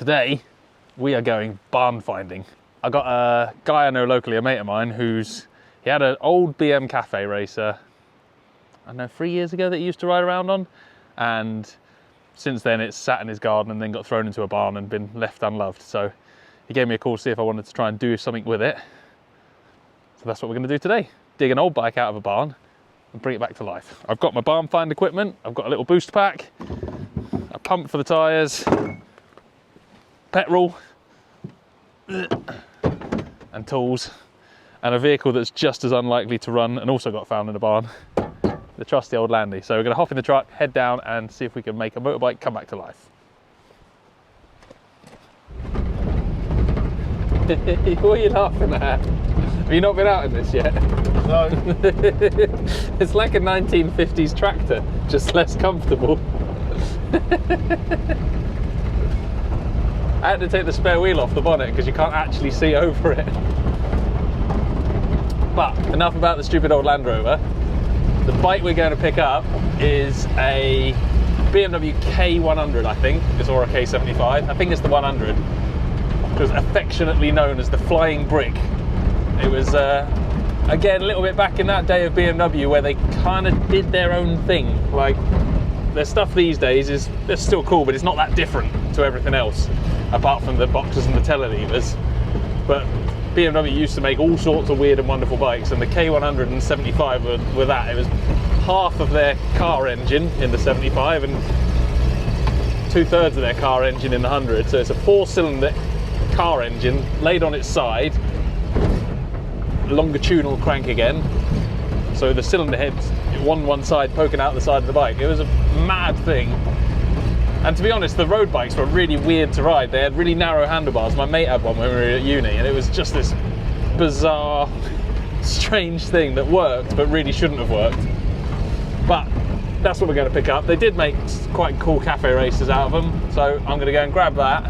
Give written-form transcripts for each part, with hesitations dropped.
today we are going barn finding. I got a guy I know locally, a mate of mine, he had an old BM Cafe racer, I don't know, 3 years ago that he used to ride around on, and since then it's sat in his garden and then got thrown into a barn and been left unloved. So he gave me a call to see if I wanted to try and do something with it. So that's what we're going to do today. Dig an old bike out of a barn and bring it back to life. I've got my barn find equipment, I've got a little boost pack, a pump for the tyres, petrol and tools, and a vehicle that's just as unlikely to run and also got found in a barn, the trusty old Landy. So we're going to hop in the truck, head down and see if we can make a motorbike come back to life. What are you laughing at? Have you not been out in this yet? No. It's like a 1950s tractor, just less comfortable. I had to take the spare wheel off the bonnet because you can't actually see over it. But enough about the stupid old Land Rover. The bike we're going to pick up is a BMW K100, I think, or a K75. I think it's the 100. It was affectionately known as the Flying Brick. It was, again, a little bit back in that day of BMW where they kind of did their own thing. Like, their stuff these days is still cool, but it's not that different to everything else, apart from the boxes and the telelevers. But BMW used to make all sorts of weird and wonderful bikes, and the K100 and 75 were that. It was half of their car engine in the 75 and 2/3 of their car engine in the 100. So it's a 4-cylinder car engine laid on its side, longitudinal crank again. So the cylinder heads one side poking out the side of the bike. It was a mad thing. And to be honest, the road bikes were really weird to ride. They had really narrow handlebars. My mate had one when we were at uni, and it was just this bizarre, strange thing that worked, but really shouldn't have worked. But that's what we're going to pick up. They did make quite cool cafe racers out of them, so I'm going to go and grab that.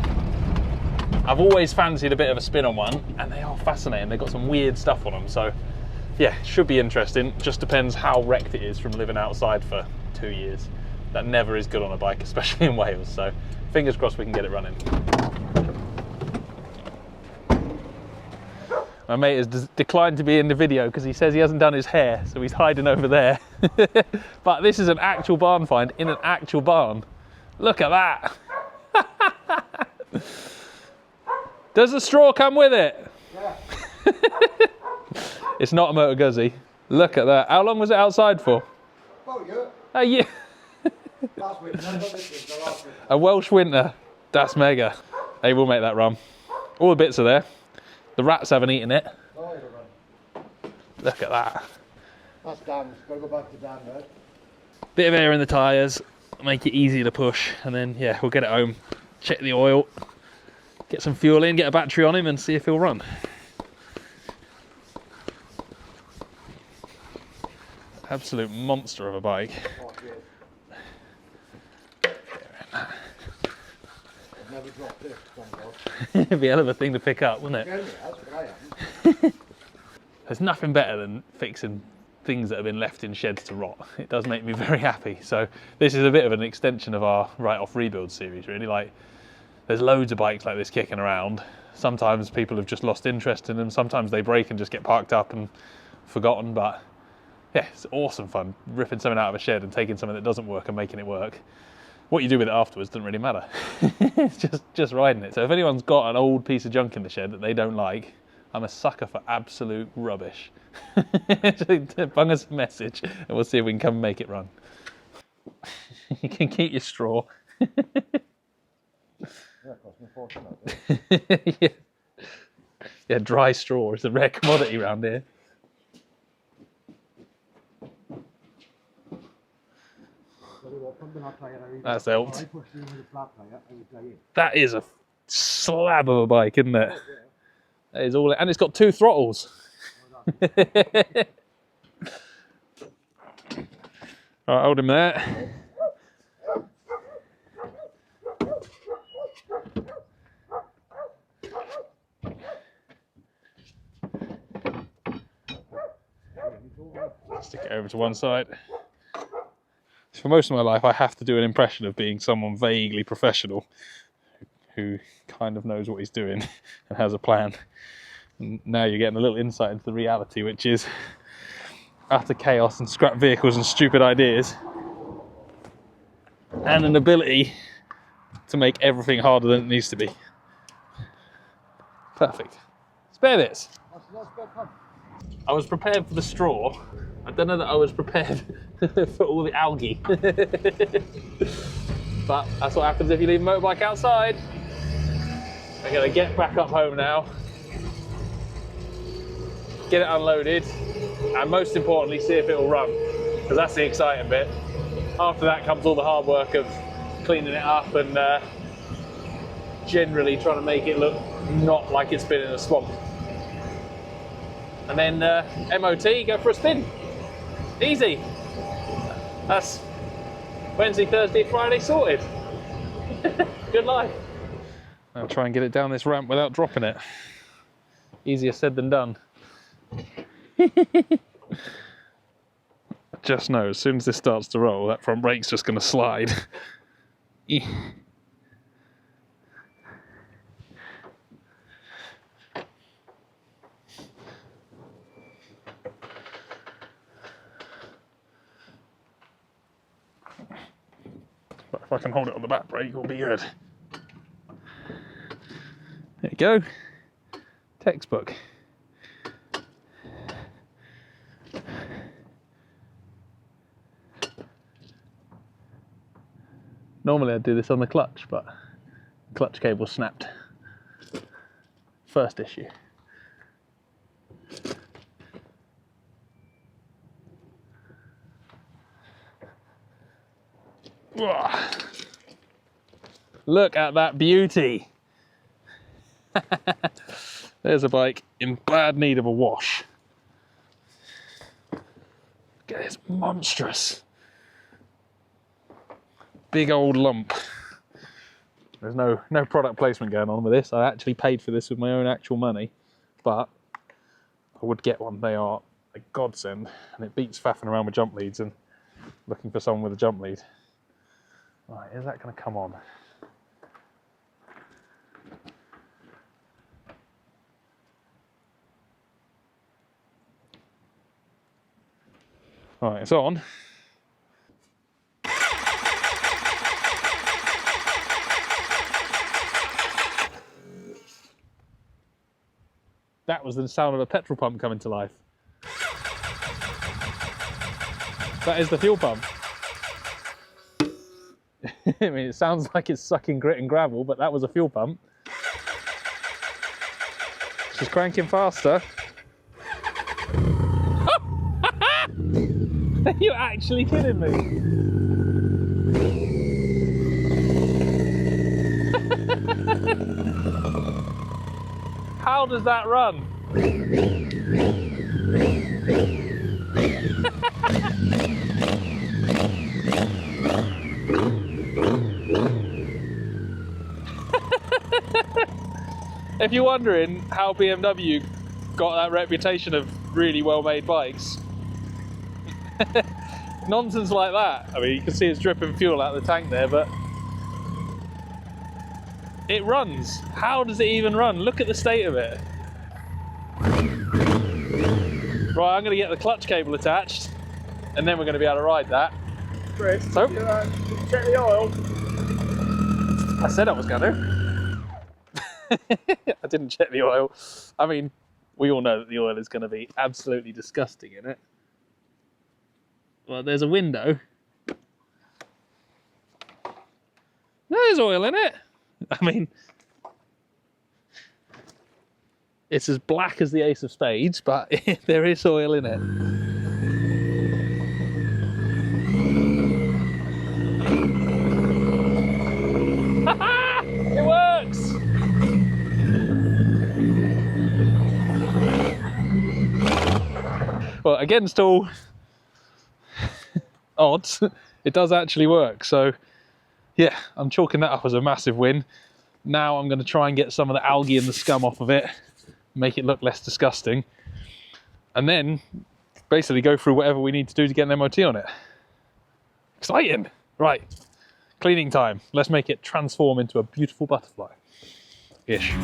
I've always fancied a bit of a spin on one, and they are fascinating. They've got some weird stuff on them, so yeah, should be interesting. Just depends how wrecked it is from living outside for 2 years. That never is good on a bike, especially in Wales, so fingers crossed we can get it running. My mate has declined to be in the video because he says he hasn't done his hair, so he's hiding over there. But this is an actual barn find in an actual barn. Look at that. Does the straw come with it? Yeah. It's not a Motor Guzzi. Look at that. How long was it outside for? Oh, yeah. A year. Last winter, not this winter, last winter. A Welsh winter. That's mega. Hey, we'll make that run. All the bits are there. The rats haven't eaten it. Oh, it'll run. Look at that. That's Dan. Gotta go back to Dan there. Bit of air in the tyres, make it easy to push, and then yeah, we'll get it home, check the oil, get some fuel in, get a battery on him and see if he'll run. Absolute monster of a bike. Oh, yeah. I've never dropped this, thank God. It'd be a hell of a thing to pick up, wouldn't it? Generally has, but I haven't. There's nothing better than fixing things that have been left in sheds to rot. It does make me very happy. So this is a bit of an extension of our write-off rebuild series, really. Like, there's loads of bikes like this kicking around. Sometimes people have just lost interest in them. Sometimes they break and just get parked up and forgotten. But yeah, it's awesome fun ripping something out of a shed and taking something that doesn't work and making it work. What you do with it afterwards doesn't really matter. It's just riding it. So if anyone's got an old piece of junk in the shed that they don't like, I'm a sucker for absolute rubbish. Bung us a message and we'll see if we can come and make it run. You can keep your straw. Yeah, it cost me a fortune, that did. Yeah. Yeah, dry straw is a rare commodity around here. That's helped. That is a slab of a bike, isn't it? That is all, and it's got 2 throttles. Right, hold him there. Stick it over to one side. For most of my life, I have to do an impression of being someone vaguely professional who kind of knows what he's doing and has a plan. And now you're getting a little insight into the reality, which is utter chaos and scrap vehicles and stupid ideas, and an ability to make everything harder than it needs to be. Perfect. Spare bits. I was prepared for the straw. I don't know that I was prepared for all the algae. But that's what happens if you leave a motorbike outside. I'm gonna get back up home now, get it unloaded, and most importantly, see if it will run, because that's the exciting bit. After that comes all the hard work of cleaning it up and generally trying to make it look not like it's been in a swamp. And then MOT, go for a spin. Easy. That's Wednesday, Thursday, Friday sorted. Good life. I'll try and get it down this ramp without dropping it. Easier said than done. Just know, as soon as this starts to roll, that front brake's just going to slide. But if I can hold it on the back brake, it'll be good. There you go. Textbook. Normally I'd do this on the clutch, but the clutch cable snapped. First issue. Look at that beauty. There's a bike in bad need of a wash. Look at this monstrous big old lump. There's no product placement going on with this. I actually paid for this with my own actual money, but I would get one. They are a godsend, and it beats faffing around with jump leads and looking for someone with a jump lead. Right, is that going to come on? Right, it's on. That was the sound of a petrol pump coming to life. That is the fuel pump. I mean, it sounds like it's sucking grit and gravel, but that was a fuel pump. She's cranking faster. Are you actually kidding me? How does that run? If you're wondering how BMW got that reputation of really well-made bikes, nonsense like that. I mean, you can see it's dripping fuel out of the tank there, but it runs. How does it even run? Look at the state of it. Right, I'm going to get the clutch cable attached, and then we're going to be able to ride that. Chris, So, did you check the oil? I said I was going to. I didn't check the oil. I mean, we all know that the oil is going to be absolutely disgusting in it. Well, there's a window. There's oil in it. I mean, it's as black as the ace of spades, but there is oil in it. It works! Well, against all odds, it does actually work. So yeah, I'm chalking that up as a massive win. Now I'm going to try and get some of the algae and the scum off of it, make it look less disgusting, and then basically go through whatever we need to do to get an MOT on it. Exciting! Right, cleaning time. Let's make it transform into a beautiful butterfly. ish.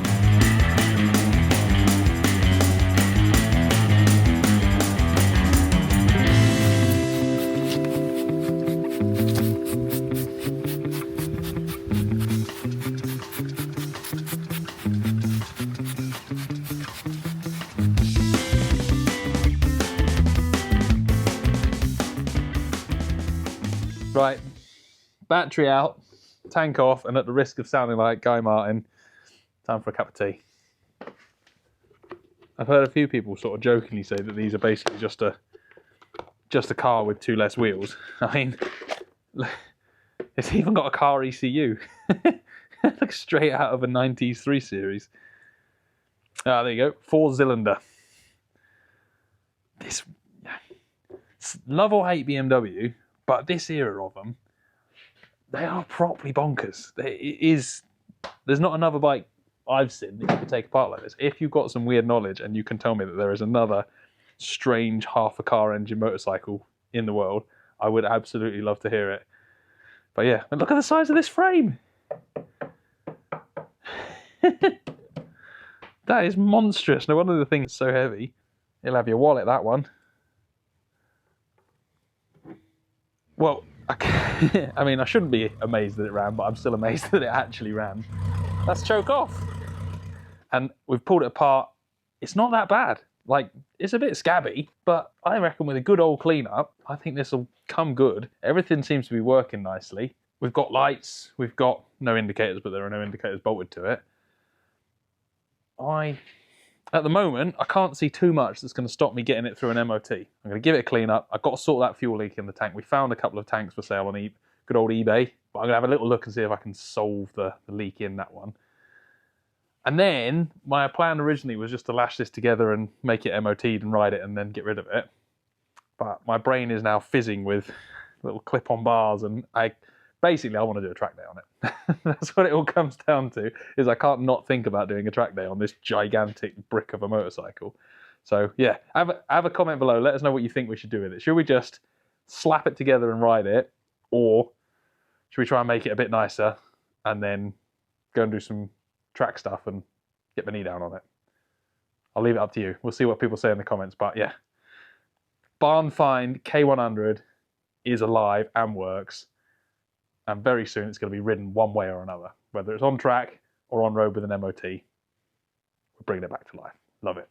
Right, battery out, tank off, and at the risk of sounding like Guy Martin, time for a cup of tea. I've heard a few people sort of jokingly say that these are basically just a car with 2 less wheels. I mean, it's even got a car ECU. Looks straight out of a 90s 3 Series. Ah, there you go, 4-cylinder. This, love or hate BMW, but this era of them, they are properly bonkers. There's not another bike I've seen that you could take apart like this. If you've got some weird knowledge and you can tell me that there is another strange half a car engine motorcycle in the world, I would absolutely love to hear it. But yeah, and look at the size of this frame. That is monstrous. No wonder the thing's so heavy. It'll have your wallet, that one. Well, I mean, I shouldn't be amazed that it ran, but I'm still amazed that it actually ran. That's choke off. And we've pulled it apart. It's not that bad. Like, it's a bit scabby, but I reckon with a good old cleanup, I think this will come good. Everything seems to be working nicely. We've got lights, we've got no indicators, but there are no indicators bolted to it. At the moment, I can't see too much that's going to stop me getting it through an MOT. I'm going to give it a clean up. I've got to sort that fuel leak in the tank. We found a couple of tanks for sale on good old eBay, but I'm going to have a little look and see if I can solve the leak in that one. And then my plan originally was just to lash this together and make it MOT'd and ride it and then get rid of it. But my brain is now fizzing with little clip-on bars, and basically I want to do a track day on it. That's what it all comes down to, is I can't not think about doing a track day on this gigantic brick of a motorcycle. So yeah, have a comment below. Let us know what you think we should do with it. Should we just slap it together and ride it, or should we try and make it a bit nicer and then go and do some track stuff and get the knee down on it? I'll leave it up to you. We'll see what people say in the comments. But yeah, barn find K100 is alive and works. And very soon it's going to be ridden one way or another, whether it's on track or on road with an MOT. We're bringing it back to life. Love it.